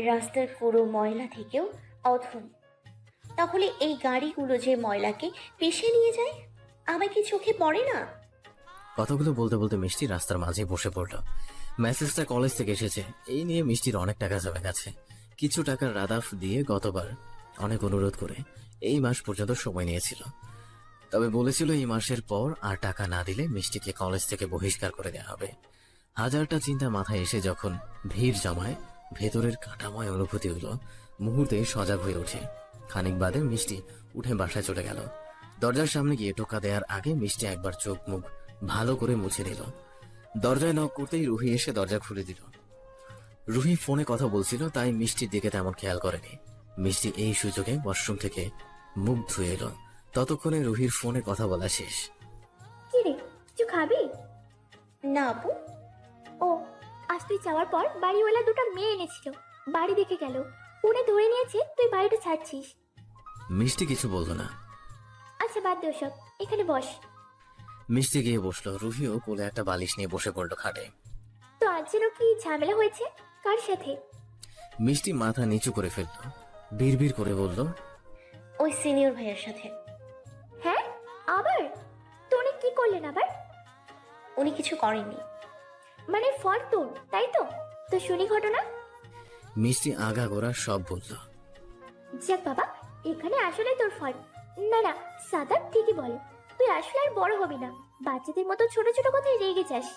রাস্তার পুরো ময়লা থেকেও অধম। তাহলে এই গাড়িগুলো যে ময়লাকে পেশে নিয়ে যায়, আমার কি চোখে পড়ে না? কথাগুলো বলতে বলতে মিষ্টি রাস্তার মাঝে বসে পড়ল। মেসেজটা কলেজ থেকে এসেছে, এই নিয়ে মিষ্টির অনেক টাকা জমে গেছে। কিছু টাকা রাদাফ দিয়ে গতবার অনেক অনুরোধ করে এই মাস পর্যন্ত সময় নিয়েছিল, তবে বলেছিল এই মাসের পর আর টাকা না দিলে মিষ্টিকে কলেজ থেকে বহিষ্কার করে দেওয়া হবে। হাজারটা চিন্তা মাথায় এসে যখন ভিড় জমায়, ভেতরের কাঁটাময় অনুভূতিগুলো মুহূর্তে সজাগ হয়ে ওঠে। খানিক বাদে মিষ্টি উঠে বাসায় চলে গেল। দরজার সামনে গিয়ে টোকা দেওয়ার আগে মিষ্টি একবার চোখ মুখ ভালো করে মুছে নিল। দরজায় নক করতেই রুহি এসে দরজা খুলে দিল। রুহি ফোনে কথা বলছিল, তাই মিষ্টির দিকে তেমন খেয়াল করেনি। মিষ্টি এই সুযোগে ওয়াশরুম থেকে মুখ ধুয়ে এলো। ততক্ষণে রুহির ফোনে কথা বলা শেষ। কি রে, কিছু খাবি? না আপু। ও, আজ তুই যাওয়ার পর বাড়িওয়ালা দুটো মেয়ে এনেছিল, বাড়ি দেখে গেল, উনি ধরে নিয়েছে তুই বাড়িটা ছাড়ছিস। মিষ্টি কিছু বলল না। আচ্ছা বাদ দে ওসব, এখানে বস। মিষ্টি গিয়ে বসলো। রুহিও কোলে একটা বালিশ নিয়ে বসে পড়লো খাটে। তো আজ যেন কি ঝামেলা হয়েছে, কার সাথে? মিষ্টি মাথা নিচু করে ফেললো, বিড়বিড় করে বলল, ওই সিনিয়র ভাইয়ের সাথে। হ্যাঁ, আবার? তো উনি কি করলেন আবার? উনি কিছু করেননি। মানে ফল তোর, তাই তো? তো শুনি ঘটনা। মিষ্টি আগাগোড়া সব বলল। যাক বাবা, এখানে আসলে তোর ফল। না না, সাদাব ঠিকই বলে, তুই আসলে আর বড় হবি না, বাচ্চাদের মতো ছোট ছোট কথায় রেগে যাস।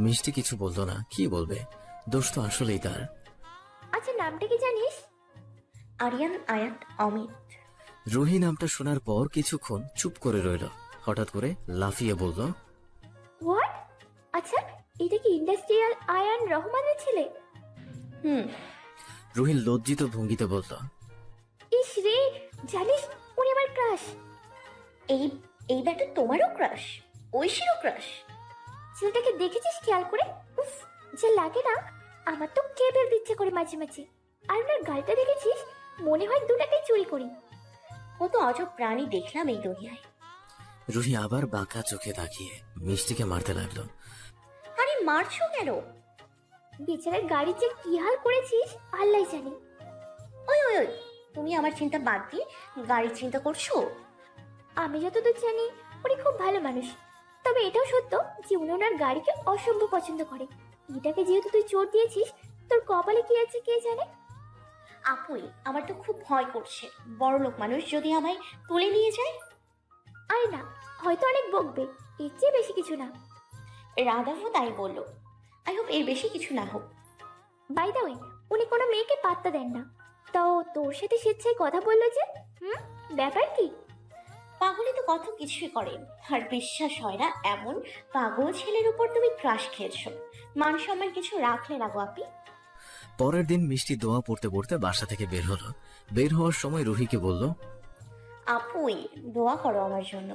মিষ্টি কিছু বলল না, কি বলবে, দোষ তো আসলেই তার। আচ্ছা নামটা কি জানিস? আরিয়ান আয়াত অমিত। রুহি নামটা শোনার পর কিছুক্ষণ চুপ করে রইল। হঠাৎ করে লাফিয়ে বলল, হোয়াট? আচ্ছা, এটা কি ইন্ডাস্ট্রিয়াল আয়ান রহমানের ছেলে? হুম। রুহি লজ্জিত ভঙ্গিতে বলল, ইস রে, জানিস উনি আমার ক্রাশ। এই এই ব্যাটা তোমারও ক্রাশ? ঐশীরও ক্রাশ? ছেলেটাকে দেখেছিস খেয়াল করে? উফ, যে লাগে না, আমার তো কেঁপে দিচ্ছে করে মাঝে মাঝে। আর ওনার গালটা দেখেছিস, মনে হয় দুটাকে চুরি করি। কত অজব প্রাণী দেখলাম এই দুনিয়ায়। রুহি আবার বাঁকা চোখে তাকিয়ে মিষ্টিকে মারতে লাগলো। আরে মারছো কেন? বেচারার গাড়ি যে কি হাল করেছিস আল্লাহ জানে। ওই ওই ওই, তুমি আমার চিন্তা বাদ দিয়ে গাড়ির চিন্তা করছো? আমি যতদূর জানি উনি খুব ভালো মানুষ, তবে এটাও সত্য যে উনি ওনার গাড়িকে অসম্ভব পছন্দ করে। এটাকে যেহেতু তুই চোট দিয়েছিস, তোর কপালে কি আছে কে জানে। আপুই, আমার তো খুব ভয় করছে। বড়লোক মানুষ যদি আমায় তুলে নিয়ে যায়। আরে না, হয়তো অনেক বকবে, এর চেয়ে বেশি কিছু না। রাধাও তাই বললো। আই হোপ এর বেশি কিছু না হোক। বাই দ্য ওয়ে, উনি কোনো মেয়েকে পাত্তা দেন না। তাও তোর সাথে স্বেচ্ছায় কথা বললো যে, ব্যাপার কি? পাগলি তো কত কিছুই করেন, আর বিশ্বাস হয় না এমন পাগল ছেলের উপর তুমি ক্রাশ খেয়েছো। মান সম্মান কিছু রাখলে না গো আপি। পরের দিন মিষ্টি দোয়া পড়তে পড়তে বাসা থেকে বের হলো। বের হওয়ার সময় রুহিকে বলল, আপুই, দোয়া করো আমার জন্য।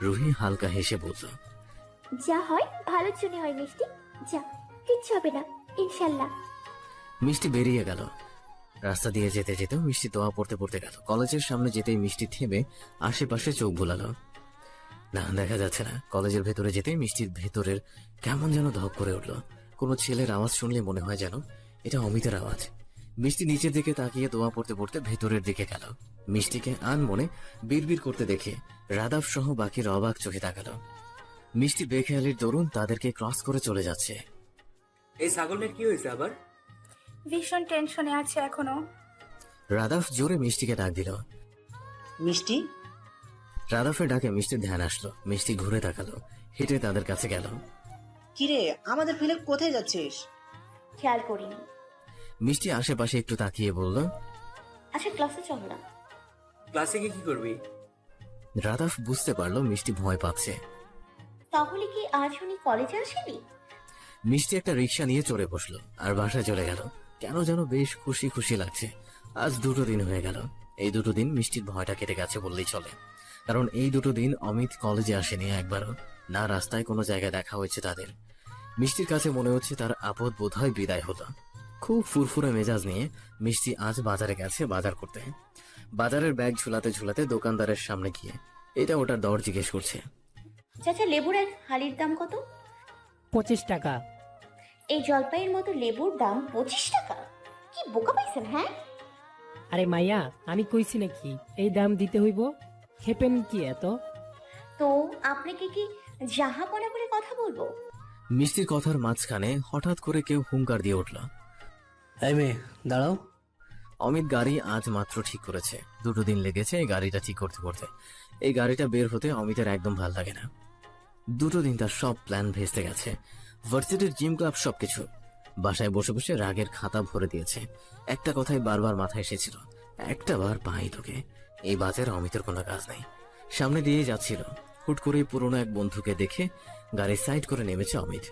রুহি হালকা হেসে বলল, যা হয় ভালোর জন্য হয় মিষ্টি, যা, কিচ্ছু হবে না ইনশাল্লাহ। মিষ্টি বেরিয়ে গেল। রাস্তা দিয়ে যেতে যেতেও মিষ্টি দোয়া পড়তে পড়তে গেল। কলেজের সামনে যেতেই মিষ্টি থেমে আশেপাশে চোখ বুলালো। না, দেখা যাচ্ছে না। কলেজের ভেতরে যেতেই মিষ্টির ভেতরের কেমন যেন ধক করে উঠল। কোনো ছেলের আওয়াজ শুনলে মনে হয় যেন এটা অমিতের আওয়াজ। মিষ্টি নিচের দিকে তাকিয়ে দোয়া পড়তে পড়তে ভেতরের দিকে গেল। মিষ্টিকে আনমনে বিড়বিড় করতে দেখে রাদাব সহ বাকির অবাক চোখে তাকালো। মিষ্টি বেখেয়ালির দরুন তাদেরকে ক্রস করে চলে যাচ্ছে। এই ছাগলের কি হয়েছে আবার? ভীষণ টেনশনে আছে এখনো। রাদাফ জোরে মিষ্টিকে ডাক দিল। মিষ্টি, রাদাফের ডাকে মিষ্টির ধ্যান আসলো। মিষ্টি ঘুরে তাকালো, হেঁটে তাদের কাছে গেল। কিরে আমাদের ফেলে কোথায় যাচ্ছিস? খেয়াল করিনি। মিষ্টি আশেপাশে একটু তাকিয়ে বলল, আচ্ছা ক্লাসে চল না। ক্লাসে গিয়ে কি করবি? রাদাফ বুঝতে পারলো মিষ্টি ভয় পাচ্ছে। তাহলে কি আজ উনি কলেজে আসেনি? মিষ্টি একটা রিক্সা নিয়ে চড়ে বসলো আর বাসায় চলে গেল। কেন যেন বেশ খুশি খুশি লাগছে। আজ 2 দিন হয়ে গেল। এই 2 দিন মিষ্টির ভয়টা কেটে গেছে বললেই চলে, কারণ এই 2 দিন অমিত কলেজে আসেনি একবারও। না রাস্তায় কোনো জায়গায় দেখা হয়েছে তাদের। মিষ্টির কাছে মনে হচ্ছে তার আপদ বোধহয় বিদায় হলো। খুব ফুরফুরে মেজাজ নিয়ে মিষ্টি আজ বাজারে গেছে বাজার করতে। বাজারের ব্যাগ ঝুলাতে ঝুলাতে দোকানদারের সামনে গিয়ে এটা ওটার দর জিজ্ঞেস করছে। চাচা, লেবুর এক হালির দাম কত? 25 টাকা। এই জলপাইয়ের মতো লেবুর দাম 25 টাকা? কি বোকা পাইছেন হ্যাঁ? আরে মাইয়া, আমি কইছি নাকি এই দাম দিতে হইব? খেপেন কি এত? তো আপনাকে কি জাহাপনা করে কথা বলবো? মিষ্টির কথার মাঝখানে হঠাৎ করে কেউ হুঙ্কার দিয়ে উঠল। এই মেয়ে, দাঁড়াও। অমিত গাড়ি আজ মাত্র ঠিক করেছে, 2 দিন লেগেছে এই গাড়িটা ঠিক করতে করতে। এই গাড়িটা বের হতে অমিতের একদম ভাল লাগে না। 2 দিন তার সব প্ল্যান ভেস্তে গেছে, ভার্সিটির জিম ক্লাব সবকিছু। বাসায় বসে বসে রাগের খাতা ভরে দিয়েছে। একটা কথাই বারবার মাথায় এসেছিল, একটা বার পাই তোকে। এই বাজার অমিতের কোনো কাজ নাই। সামনে দিয়ে যাচ্ছিল, হুট করেই পুরনো এক বন্ধুকে দেখে গাড়ি সাইড করে নেমেছে অমিত।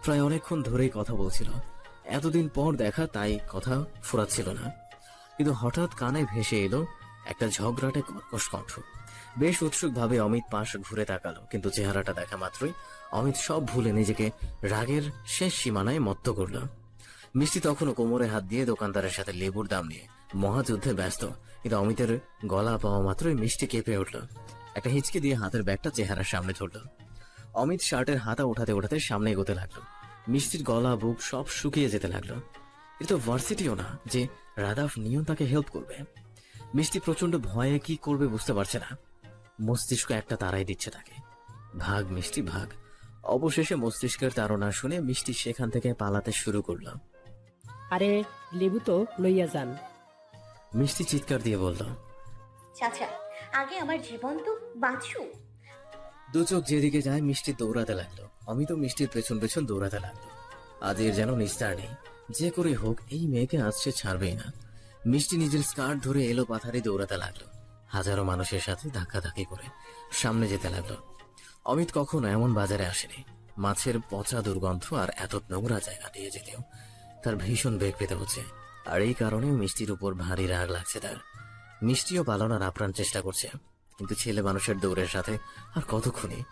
প্রায় অনেকক্ষণ ধরেই কথা বলছিল, এতদিন পর দেখা তাই কথা ফুরাচ্ছিল না। কিন্তু হঠাৎ কানে ভেসে এলো একটা ঝগড়াটে কর্কশ কণ্ঠ। বেশ উৎসুকভাবে অমিত পাশ ঘুরে তাকালো, কিন্তু চেহারাটা দেখা মাত্রই অমিত সব ভুলে নিজেকে রাগের শেষ সীমানায় মত্ত করল। মিষ্টি তখনও কোমরে হাত দিয়ে দোকানদারের সাথে লেবুর দাম নিয়ে মহাযুদ্ধে ব্যস্ত। কিন্তু অমিতের গলা পাওয়া মাত্রই মিষ্টি কেঁপে উঠল। একটা হিচকি দিয়ে হাতের ব্যাগটা চেহারার সামনে ধরল। অমিত শার্টের হাতা উঠাতে উঠাতে সামনে এগোতে লাগলো। মিষ্টির গলা বুক সব শুকিয়ে যেতে লাগলো। এটা তো ভার্সিটিও না যে রাদাফ নিয়ন তাকে হেল্প করবে। মিষ্টি প্রচন্ড ভয়ে কি করবে বুঝতে পারছে না। মস্তিষ্ক একটা তারাই দিচ্ছে তাকে, ভাগ মিষ্টি ভাগ। অবশেষে মস্তিষ্কের তাড়না শুনে মিষ্টি সেখান থেকে পালাতে শুরু করলো। আরে লেবু তো লইয়া যান। মিষ্টি চিৎকার দিয়ে বলল, চাচা, আগে আমার জীবন তো বাঁচু। 2 চোখ যেদিকে যায় মিষ্টি দৌড়াতে লাগলো। অমিত মিষ্টির পেছন পেছন দৌড়াতে লাগলো। আজ এর যেন নিস্তার নেই, যে করে হোক এই মেয়েকে আজ সে ছাড়বেই না। মিষ্টি নিজের স্কার্ট ধরে এলো পাথারে দৌড়াতে লাগলো, হাজারো মানুষের সাথে ধাক্কাধাক্কি করে সামনে যেতে লাগলো। অমিত কখনো এমন বাজারে আসেনি। মাছের পচা দুর্গন্ধ আর এত নোংরা জায়গা দিয়ে যেতেও তার ভীষণ বেগ পেতে হচ্ছে। আর এই কারণেও মিষ্টির উপর ভারী রাগ লাগছে তার। মিষ্টিও পালানোর আপ্রাণ চেষ্টা করছে, কিন্তু ছেলে মানুষের দৌড়ের সাথে আর কতক্ষণই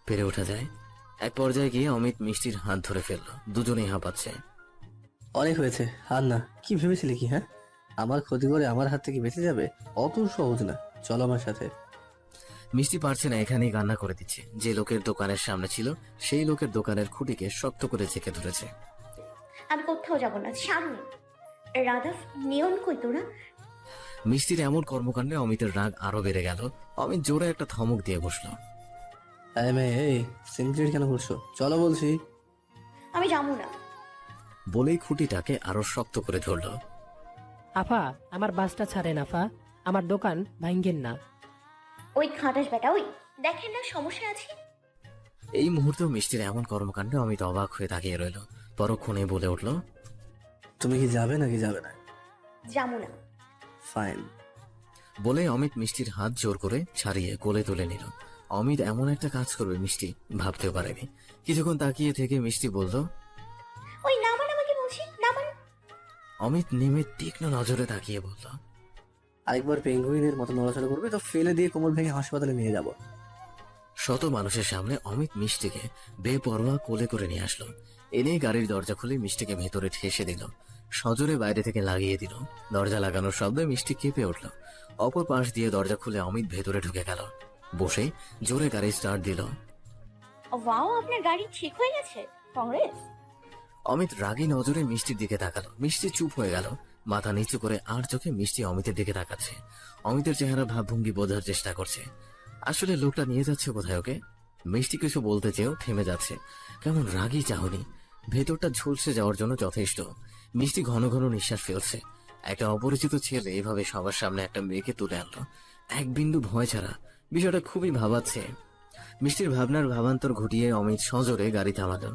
পেরে ওঠা যায়। এক পর্যায়ে গিয়ে অমিত মিষ্টির হাত ধরে ফেললো, দুজনেই হাঁপাচ্ছে। অনেক হয়েছে, আর না। কি ভেবেছিলি কি, হ্যাঁ? আমার ক্ষতি করে আমার হাত থেকে বেঁচে যাবে? অত সহজ না, চলো আমার সাথে। মিষ্টি পারছে না, এখানেই কান্না করে দিচ্ছে। যে লোকের দোকানের সামনে ছিল সেই লোকের দোকানের খুঁটিকে শক্ত করে চেপে ধরেছে। আমি কোথাও যাব না, ছাড়ুন। রাদাফ নিয়ন কই তোরা? মিষ্টির এমন কর্মকাণ্ডে অমিতের রাগ আরো বেড়ে গেল। অমিত জোরে একটা ধমক দিয়ে বসলো। আরে মেয়ে, এই সিনক্রেট কেন করছো? চলো বলছি। আমি যাবো না। বলেই খুঁটিটাকে আরো শক্ত করে ধরলো। আফা, আমার বাসটা ছাড়েন আফা, আমার দোকান ভাঙ্গেন না। ওই খাটাস বেটা, ওই দেখেন না সমস্যা আছে। এই মুহূর্তেও মিষ্টির এমন কর্মকাণ্ডে অমিত অবাক হয়ে তাকিয়ে রইল। পরক্ষণে বলে উঠল, তুমি কি যাবে নাকি যাবে না? যাবো না। ফাইন। বলে অমিত মিষ্টির হাত জোর করে ছাড়িয়ে কোলে তুলে নিল। অমিত এমন একটা কাজ করবে মিষ্টি ভাবতেও পারেনি। কিছুক্ষণ তাকিয়ে থেকে মিষ্টি বলল, ওই নামান, আমাকে বলছি নামান। অমিত নেমে তীক্ষ্ণ নজরে তাকিয়ে বলল, আরেকবার পেঙ্গুইনের মতো নড়াচড়া করবে তো ফেলে দিয়ে কোমর ভেঙে হাসপাতালে নিয়ে যাব। শত মানুষের সামনে অমিত মিষ্টিকে বেপরোয়া কোলে করে নিয়ে আসলো। এনে গাড়ির দরজা খুলে মিষ্টিকে ভেতরে ঠেসে দিল, সজোরে বাইরে থেকে লাগিয়ে দিল। দরজা লাগানোর শব্দে মিষ্টি কেঁপে উঠল। অপর পাশ দিয়ে দরজা খুলে অমিত ভেতরে ঢুকে গেল। বসে জোরে গাড়ি স্টার্ট দিল। ওয়াও, আপনার গাড়ি ঠিক হয়ে গেছে, কংগ্রেস। অমিত রাগী নজরে মিষ্টির দিকে তাকালো। মিষ্টি চুপ হয়ে গেল, মাথা নিচু করে আর চোখে মিষ্টি অমিতের দিকে তাকাচ্ছে। অমিতের চেহারা ভাবভঙ্গি বোঝার চেষ্টা করছে। আসলে লোকটা নিয়ে যাচ্ছে কোথায় ওকে। মিষ্টি কিছু বলতে চেয়েও থেমে যাচ্ছে, কেমন রাগী চাহনি, ভেতরটা ঝলসে যাওয়ার জন্য যথেষ্ট। মিষ্টি ঘন ঘন নিঃশ্বাস ফেলছে। একটা অপরিচিত ছেলে এভাবে সবার সামনে একটা মেয়েকে তুলে আনলো এক বিন্দু ভয় ছাড়া। বিষয়টা খুবই ভাবাচ্ছে। মিষ্টির ভাবনার ভাবান্তর ঘটিয়ে অমিত সজোরে গাড়ি থামালো।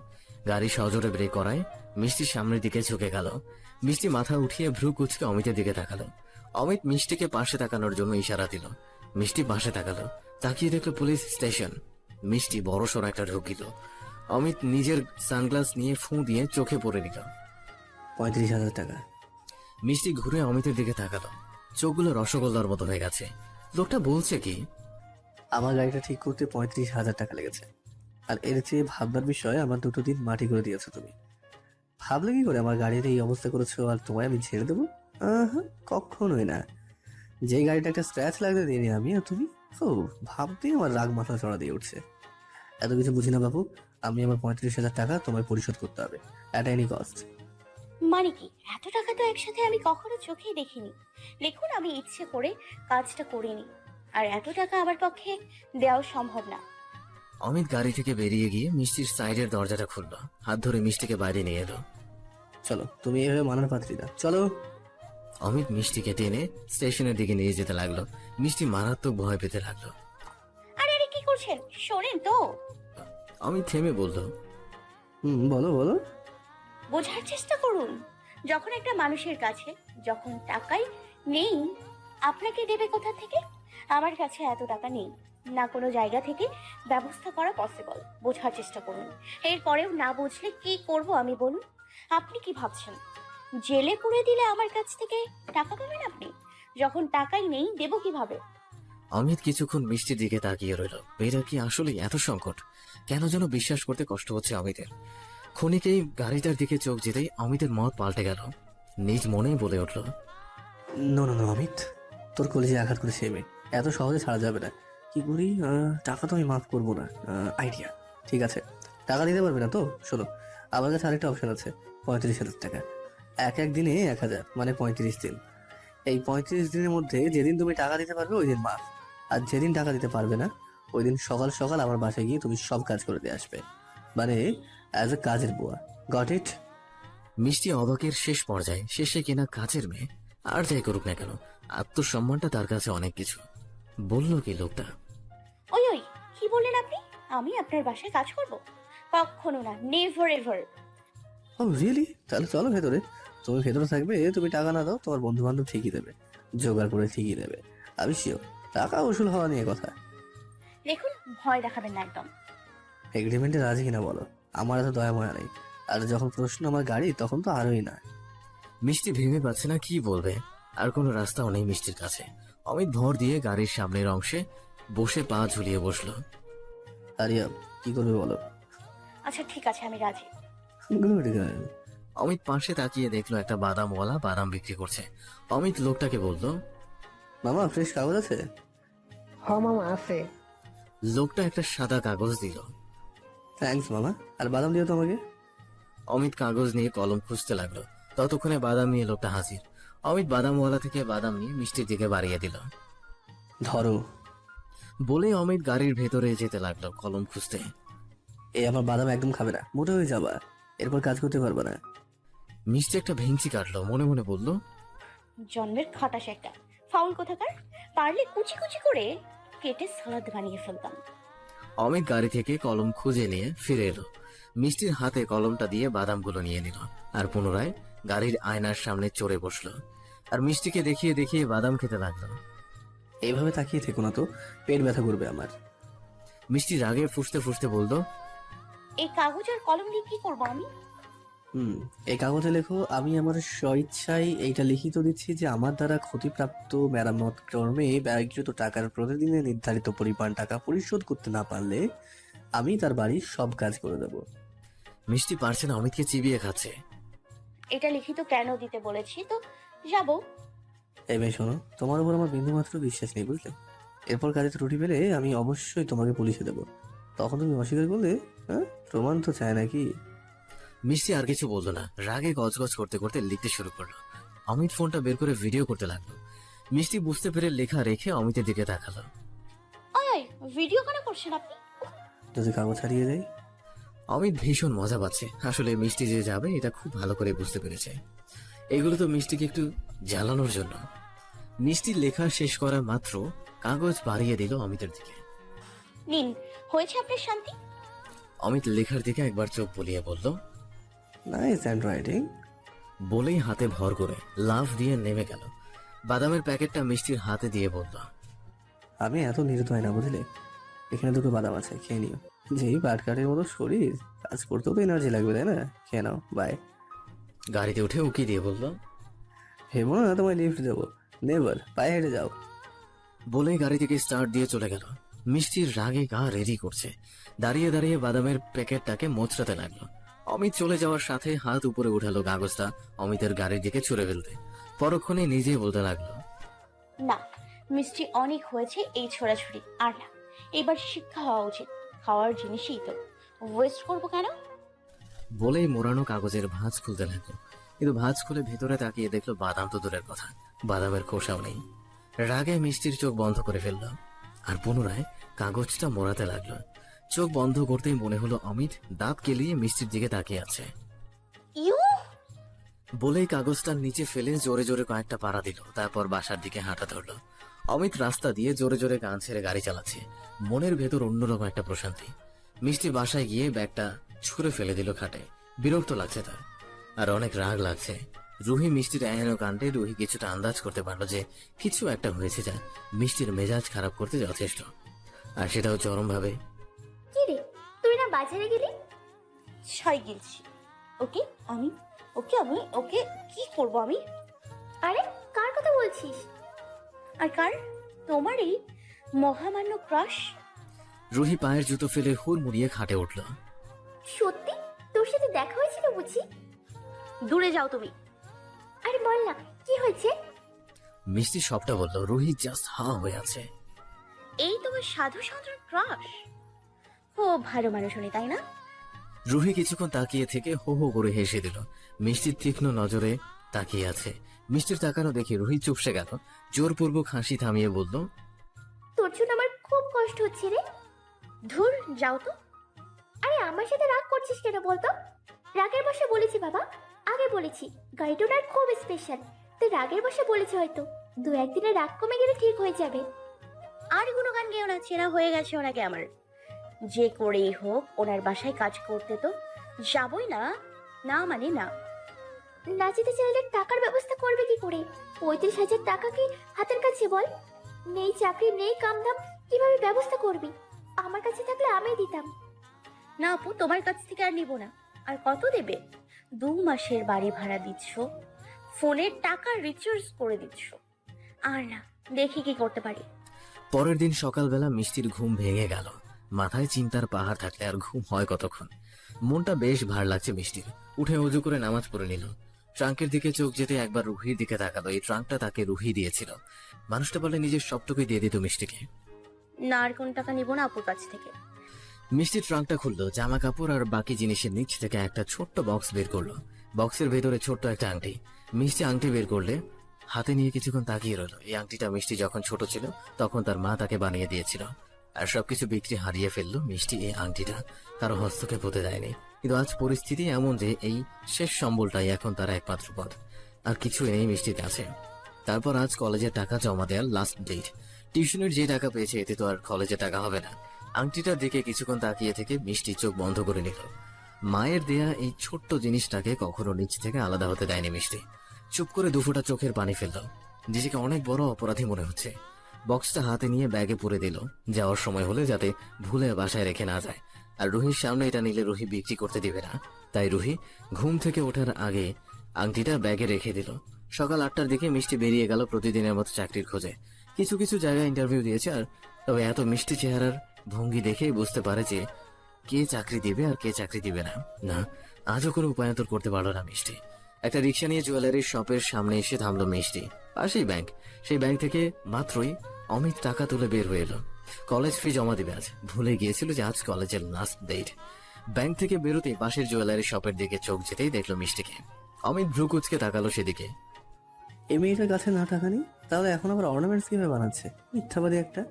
গাড়ি সজোরে ব্রেক করায় মিষ্টির সামনের দিকে ঝুঁকে গেল। মিষ্টি মাথা উঠিয়ে ভ্রু কুচকে অমিতের দিকে তাকালো। অমিত মিষ্টিকে পাশে তাকানোর জন্য ইশারা দিল। মিষ্টি পাশে তাকালো, তাকিয়ে দেখলো পুলিশ স্টেশন। মিষ্টি বড়সড় একটা ঢোক দিল। অমিত নিজের সানগ্লাস নিয়ে ফু দিয়ে চোখে পড়ে নিল। 35,000 টাকা। মিষ্টি ঘুরে অমিতের দিকে তাকালো, চোখগুলো রসগোল্লার মতো হয়ে গেছে। লোকটা বলছে কি? আমার গাড়িটা ঠিক করতে 35,000 টাকা লেগেছে। আর এর চেয়ে ভাববার বিষয়, আমার 2 দিন মাটি করে দিয়েছো তুমি। ভাবলে কি করে আমার গাড়ির এই অবস্থা করেছো আর তোমায় আমি ছেড়ে দেবো? কখনোই না। যে গাড়িটা একটা স্ক্র্যাচ লাগতে দিইনি আমি, আর তুমি? ও, ভাবতেই আমার রাগ মাথা চড়া দিয়ে উঠছে। এত কিছু বুঝি না বাবু, আমি আমার 35,000 টাকা তোমায় পরিশোধ করতে হবে অ্যাট এনি কস্ট। মানে কি? এত টাকা তো একসাথে আমি কখনো চোখেই দেখিনি। দেখুন, আমি ইচ্ছে করে কাজটা করিনি, আর এত টাকা আমার পক্ষে দেওয়া সম্ভব না। অমিত গাড়ি থেকে বেরিয়ে গিয়ে মিষ্টির সাইডের দরজাটা খুললো, হাত ধরে মিষ্টিকে বাইরে নিয়ে এলো। চলো, তুমি এভাবে মানার পাত্রী না, চলো। অমিত মিষ্টিকে টেনে স্টেশনের দিকে নিয়ে যেতে লাগলো। মিষ্টি মারাত্মক ভয় পেতে লাগলো। আরে আরে, কি করছেন? শোনেন তো। অমিত থেমে বলল, বলো বলো। বোঝার চেষ্টা করুন। যখন একটা মানুষের কাছে যখন টাকাই নেই, আপনাকে দেবে কোথা থেকে? আমার কাছে এত টাকা নেই, না কোনো জায়গা থেকে ব্যবস্থা করা পসিবল। বোঝার চেষ্টা করুন। এরপরেও না বুঝলে কি করব আমি, বলুন? আপনি কি ভাবছেন জেলে পুরে দিলে আমার কাছ থেকে টাকা পাবেন আপনি? যখন টাকাই নেই, দেবো কিভাবে? অমিত কিছুক্ষণ মিষ্টির দিকে তাকিয়ে রইল। মেয়েরা কি আসলে এত সংকট? কেন যেন বিশ্বাস করতে কষ্ট হচ্ছে অমিতের। ক্ষণিকেই গাড়িটার দিকে চোখ যেতেই অমিতের মত পাল্টে গেল। নিজ মনেই বলে উঠল, নো নো নো অমিত, তোর কলেজে আঘাত করে সে মেয়ে এত সহজে ছাড়া যাবে না। কি করি? টাকা তো আমি মাফ করবো না। আইডিয়া, ঠিক আছে। টাকা দিতে পারবে না তো? শোনো, আমার কাছে আরেকটা অপশন আছে। 35,000 টাকা, এক দিনে 1,000, মানে 35 দিন। এই 35 দিনের মধ্যে যেদিন তুমি টাকা দিতে পারবে ওই দিন মাফ, আর যেদিন টাকা দিতে পারবে না ওই দিন সকাল সকাল আমার বাসায় গিয়ে তুমি সব কাজ করে দিয়ে আসবে, মানে অ্যাজ এ কাজের বুয়া। Got it? মিষ্টি অবাকের শেষ পর্যায়ে। শেষে কিনা কাজের মেয়ে, আর যাই করুক না কেন আত্মসম্মানটা তার কাছে অনেক কিছু। বলল কি লোকটা? ওই ওই, কি বললেন আপনি? আমি আপনার বাসায় কাজ করব? কখনো না, নেভার এভার। ও রিয়েলি? তাহলে চলো ভেতরে। তুমি ভেতরে থাকবে, তুমি টাকা না দাও তোমার বন্ধু বান্ধব ঠিকই দেবে, জোগাড় করে ঠিকই দেবে। আমি শিওর টাকা উসুল হওয়া নিয়ে কথা। দেখুন, ভয় দেখাবেন না একদম। এগ্রিমেন্টে রাজি কিনা বলো, আমার এত দয়া ময়া নেই। আর যখন প্রশ্ন আমার গাড়ি, তখন তো আরোই না। মিষ্টি ভেবে পাচ্ছে না কি বলবে। আর কোনো রাস্তাও নেই মিষ্টির কাছে। অমিত ভর দিয়ে গাড়ির সামনের অংশে বসে পা ঝুলিয়ে বসলো। আরিয়া, কি করবে বলো? আচ্ছা ঠিক আছে, আমি রাজি। Good girl. অমিত পাশে তাকিয়ে দেখলো একটা বাদামওয়ালা বাদাম বিক্রি করছে। অমিত লোকটাকে বলল, মামা ফ্রেশ কাগজ আছে? হ মামা আছে। লোকটা একটা সাদা কাগজ দিল। থ্যাঙ্কস মামা, আর বাদাম দিও তো আমাকে। অমিত কাগজ নিয়ে কলম খুঁজতে লাগলো। ততক্ষণে বাদাম নিয়ে লোকটা হাজির। অমিত বাদামওয়ালা থেকে বাদাম নিয়ে মিষ্টির দিকে বাড়িয়ে দিল। ধরো। বলে অমিত গাড়ির ভেতরে যেতে লাগলো কলম খুঁজতে। এই আমার বাদাম একদম খাবে না, মোটা হয়ে যাবা, এরপর কাজ করতে পারবে না। মিষ্টি একটা ভেঙচি কাটলো, মনে মনে বলল, জন্মের খটাস একটা ফাউল কোথাকার। পারলে কুচি কুচি করে কেটে সালাদ বানিয়ে ফেলতাম। অমিত গাড়ি থেকে কলম খুঁজে নিয়ে ফিরে এলো। মিষ্টির হাতে কলমটা দিয়ে বাদামগুলো নিয়ে নিল আর পুনরায় গাড়ির আয়নার সামনে চড়ে বসলো আর মিষ্টিকে দেখিয়ে দেখিয়ে বাদাম খেতে লাগলো। এইভাবে তাকিয়ে থেকো না তো, পেট ব্যথা করবে আমার। মিষ্টি রাগে ফুঁসতে ফুঁসতে বলল, এই কাগজ আর কলম দিয়ে কি করবো আমি? এই কাগজে লেখো, আমি আমার স্বইচ্ছায় এইটা লিখিত দিচ্ছি যে আমার দ্বারা ক্ষতিপ্রাপ্ত মেরামত কর্মে ব্যয়কৃত টাকার প্রতিদিনে নির্ধারিত পরিমাণ টাকা পরিশোধ করতে না পারলে আমি তার বাড়ির সব কাজ করে দেব। মিষ্টি পারছে না, অমিতকে চিবিয়ে খাচ্ছে। এটা লিখিত কেন দিতে বলেছি তো যাবো। এই মেয়ে শোনো, তোমার উপর আমার বিন্দুমাত্র বিশ্বাস নেই, বুঝলে? এরপর কাজে ত্রুটি পেলে আমি অবশ্যই তোমাকে পুলিশে দেবো। তখন তুমি অস্বীকার করলে, হ্যাঁ, প্রমাণ তো চায় নাকি? মিষ্টি আর কিছু বললো না, রাগে গজগজ করতে করতে লিখতে শুরু করলো। অমিত ফোনটা বের করে ভিডিও করতে লাগলো। মিষ্টি বুঝতে পেরে লেখা রেখে অমিতের দিকে তাকালো। ওই ভিডিও কেন করছেন আপনি? যদি কাগজ হারিয়ে যায়? অমিত ভীষণ মজা পাচ্ছে। আসলে মিষ্টি যে যাবে এটা খুব ভালো করে বুঝতে পেরেছে। এগুলো তো মিষ্টিকে একটু জ্বালানোর জন্য। মিষ্টির লেখা শেষ করা মাত্র কাগজ বাড়িয়ে দিল অমিতের দিকে। নিন, হয়েছে আপনার শান্তি? অমিত লেখার দিকে একবার চোখ বুলিয়ে বলল, নাইস হ্যান্ড রাইটিং। বলেই হাতে ভর করে লাফ দিয়ে নেমে গেল। বাদামের প্যাকেটটা মিষ্টির হাতে দিয়ে বলল, আমি এত নির্দয় না, বুঝলে? এখানে দুটো বাদাম আছে, খেয়ে নিও। যেই বাটকাটের মতো শরীর, কাজ করতেও তো এনার্জি লাগবে, তাই না? খেয়ে নাও, বাই। গাড়িতে উঠে উকি দিয়ে বলল, ভেবো না তোমায় লিফট দেবো, নেভার, পায়ে হেঁটে যাও। বলেই গাড়ি থেকে স্টার্ট দিয়ে চলে গেল। মিষ্টির রাগে গা রেডি করছে। দাঁড়িয়ে দাঁড়িয়ে বাদামের প্যাকেটটাকে মোচড়াতে লাগলো। অমিত চলে যাওয়ার সাথে হাত উপরে উঠালো কাগজটা অমিতের গাড়ির দিকে ছুড়ে ফেলতে। পরক্ষণে নিজেই বলতে লাগলো, না, মিষ্টি অনেক হয়েছে এই ছোড়াছুড়ি, আর না। এবার শিক্ষা হওয়া উচিত। খাওয়ার জিনিসই তো, ওয়েস্ট করবো কেন? বলেই মোড়ানো কাগজের ভাঁজ খুলতে লাগলো, কিন্তু ভাঁজ খুলে ভেতরে তাকিয়ে দেখলো বাদাম তো দূরের কথা, বাদামের খোসাও নেই। রাগে মিষ্টির চোখ বন্ধ করে ফেলল আর পুনরায় কাগজটা মোড়াতে লাগলো। চোখ বন্ধ করতেই মনে হলো অমিত দাঁত কেলিয়ে মিষ্টির দিকে তাকিয়ে আছে। ইউ! বলেই কাগজটার নিচে ফেলে জোরে জোরে কয়েকটা পাড়া দিল, তারপর বাসার দিকে হাঁটা ধরলো। অমিত রাস্তা দিয়ে জোরে জোরে গান ছেড়ে গাড়ি চালাচ্ছে, মনের ভেতর অন্যরকম একটা প্রশান্তি। মিষ্টি বাসায় গিয়ে ব্যাগটা ছুঁড়ে ফেলে দিল খাটে। বিরক্ত লাগছে তার, আর অনেক রাগ লাগছে। রুহি মিষ্টির এহেন কাণ্ডে রুহি কিছুটা আন্দাজ করতে পারলো যে কিছু একটা হয়েছে যা মিষ্টির মেজাজ খারাপ করতে যথেষ্ট, আর সেটাও চরমভাবে। কি রে, তুই না বাজারে গেলি? ছাই গিলছি। ওকে আমি ওকে কি করব আমি? আরে কার কথা বলছিস? আর কার? তোমারই মহামান্য ক্রাশ। রুহি পায়ের জুতো ফেলে হুড়মুড়িয়ে খাটে উঠল। সত্যি তোর সাথে দেখা হয়েছিল বুঝি? দূরে যাও তুমি। আরে বল না কি হয়েছে? মিষ্টি সবটা বলল। রুহি জাস্ট হা হয়ে আছে। এই তোমার সাধু সাধুর ক্রাশ? ও ভালো মানুষ উনি, তাই না? রুহি কিছুক্ষণ তাকিয়ে থেকে হো হো করে হেসে দিল। মিষ্টির তীক্ষ্ণ নজরে তাকিয়ে আছে। মিষ্টির তাকানো দেখে রুহি চুপসে গেল। জোরপূর্বক হাসি থামিয়ে বলল, তোর জন্য আমার খুব কষ্ট হচ্ছে রে। ধুর যাও তো। আরে আমার সাথে রাগ করছিস কেন বলতো? রাগের বসে বলেছি বাবা, আগে বলেছি গাড়িটা ওনার খুব স্পেশাল, তুই রাগের বসে বলেছি হয়তো, দু একদিনে রাগ কমে গেলে ঠিক হয়ে যাবে। আর গুণগান গেও না, চেনা হয়ে গেছে ওনাকে আমার। যে করেই হোক ওনার বাসায় কাজ করতে তো যাবই না। না মানে না। না যেতে চাইলে টাকার ব্যবস্থা করবে কি করে? 35,000 টাকা কি হাতের কাছে বল? নেই চাকরি নেই কামদাম, কিভাবে ব্যবস্থা করবি? আমার কাছে থাকলে আমি দিতাম। না আপু, তোমার কাছ থেকে আর নিব না। আর কত দেবে? 2 মাসের বাড়ি ভাড়া দিচ্ছ, ফোনের টাকা রিচার্জ করে দিচ্ছ। আর না, দেখি কি করতে পারি। পরের দিন সকালবেলা মিষ্টির ঘুম ভেঙে গেল। মাথায় চিন্তার পাহাড় থাকলে আর ঘুম হয় কতক্ষণ। মনটা বেশ ভার লাগছে মিষ্টির। উঠে অজু করে নামাজ পড়ে নিল। ট্রাঙ্কের দিকে চোখ যেতে একবার রুহির দিকে তাকালো। এই ট্রাঙ্কটা তাকে রুহি দিয়েছিল। মানুষটা বলে নিজের সবটুকুই দিয়ে দিত মিষ্টিকে। না, আর কোন টাকা নিব না আপুর কাছ থেকে। মিষ্টি ট্রাঙ্কটা খুললো। জামা কাপড় আর বাকি জিনিসের নিচ থেকে একটা ছোট্ট বক্স বের করলো। বক্সের ভেতরে ছোট্ট একটা আংটি। মিষ্টি আংটি বের করলে হাতে নিয়ে কিছুক্ষণ তাকিয়ে রইল। এই আংটিটা মিষ্টি যখন ছোট ছিল তখন তার মা তাকে বানিয়ে দিয়েছিল। আর সবকিছু বিক্রি হারিয়ে ফেললো মিষ্টি এই আংটিটা কারো হস্তক্ষেপ হতে দেয়নি। কিন্তু আজ পরিস্থিতি এমন যে এই শেষ সম্বলটাই এখন তার একমাত্র পথ। আর কিছু নেই মিষ্টির কাছে। তারপর আজ কলেজের টাকা জমা দেওয়ার লাস্ট ডেট। টিউশনের যে টাকা পেয়েছে এতে তো আর কলেজে টাকা হবে না। আংটিটার দিকে কিছুক্ষণ তাকিয়ে থেকে মিষ্টি চোখ বন্ধ করে নিল। মায়ের দেয়া এই ছোট্ট জিনিসটাকে কখনো নিচ থেকে আলাদা হতে দেয়নি মিষ্টি। চুপ করে দুফোঁটা চোখের পানি ফেলল। নিজেকে অনেক বড় অপরাধী মনে হচ্ছে। বক্সটা হাতে নিয়ে ব্যাগে পুরে দিল, যাওয়ার সময় হলে যাতে ভুলে বাসায় রেখে না যায়। আর রুহির সামনে এটা নিলে রুহি বিক্রি করতে দিবে না। তাই রুহি ঘুম থেকে ওঠার আগে আংটিটা ব্যাগে রেখে দিল। সকাল 8টার দিকে মিষ্টি বেরিয়ে গেল প্রতিদিনের মতো চাকরির খোঁজে। কিছু কিছু জায়গায় ইন্টারভিউ দিয়েছে। আর তবে এত মিষ্টি চেহারার ভঙ্গি দেখেই বুঝতে পারে যে কে চাকরি দিবে আর কে চাকরি দিবে না। না, আজও কোনো উপায়ন্তর করতে পারলো না মিষ্টি। একটা রিক্সা নিয়ে জুয়েলারির শপের সামনে এসে থামলো মিষ্টি। পাশেই ব্যাংক। সেই ব্যাংক থেকে মাত্রই অমিত টাকা তুলে বের হয়ে এলো। কলেজ ফি জমা দিবে আজ। ভুলে গিয়েছিল যে আজ কলেজের লাস্ট ডেট। ব্যাংক থেকে বেরোতেই পাশের জুয়েলারি শপের দিকে চোখ যেতেই দেখলো মিষ্টিকে। অমিত ভ্রু কুচকে তাকালো সেদিকে। এই মেয়েটার কাছে না টাকা নেই, তাহলে এখন আবার অর্নামেন্টস কিভাবে বানাচ্ছে? মিথ্যাবাদী একটা।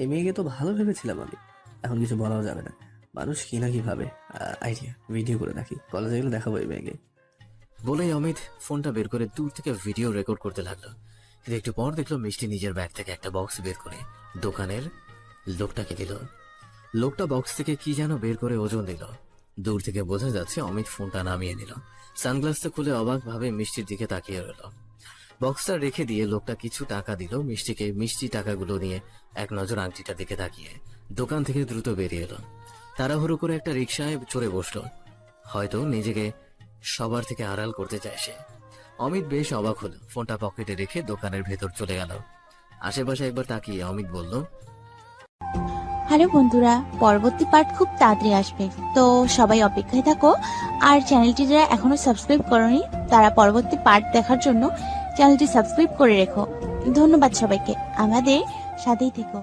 এই মেয়েকে তো ভালো ভেবেছিলাম আমি। এখন কিছু বলাও যাবে না, মানুষ কি না কি ভাবে। আইডিয়া, ভিডিও করে রাখি, কলেজে গেলে দেখাবো এই মেয়েকে। বলেই অমিত ফোনটা বের করে দূর থেকে ভিডিও রেকর্ড করতে লাগলো। কিন্তু একটু পর দেখলো মিষ্টি নিজের ব্যাগ থেকে একটা বক্স বের করে দোকানের লোকটাকে দিল। লোকটা বক্স থেকে কি যেন বের করে ওজন দিল। দূর থেকে বোঝা যাচ্ছে অমিত ফোনটা নামিয়ে নিল। সানগ্লাসটা খুলে অবাক ভাবে মিষ্টির দিকে তাকিয়ে রইল। বক্সটা রেখে দিয়ে লোকটা কিছু টাকা দিল মিষ্টিকে। মিষ্টি টাকাগুলো নিয়ে এক নজর আংটিটার দিকে তাকিয়ে দোকান থেকে দ্রুত বেরিয়ে এলো। তাড়াহুড়ো করে একটা রিকশায় চড়ে বসলো। হয়তো নিজেকে সবার থেকে আড়াল করতে চায় সে। অমিত বেশ অবাক হলো। ফোনটা পকেটে রেখে দোকানের ভেতর চলে গেল। আশেপাশে একবার তাকিয়ে অমিত বলল, হ্যালো বন্ধুরা, পরবর্তী পার্ট খুব তাড়াতাড়ি আসবে, তো সবাই অপেক্ষায় থাকো। আর চ্যানেলটি যারা এখনো সাবস্ক্রাইব করোনি তারা পরবর্তী পার্ট দেখার জন্য চ্যানেলটি সাবস্ক্রাইব করে রেখো। ধন্যবাদ সবাইকে, আমাদের সাথেই থেকো।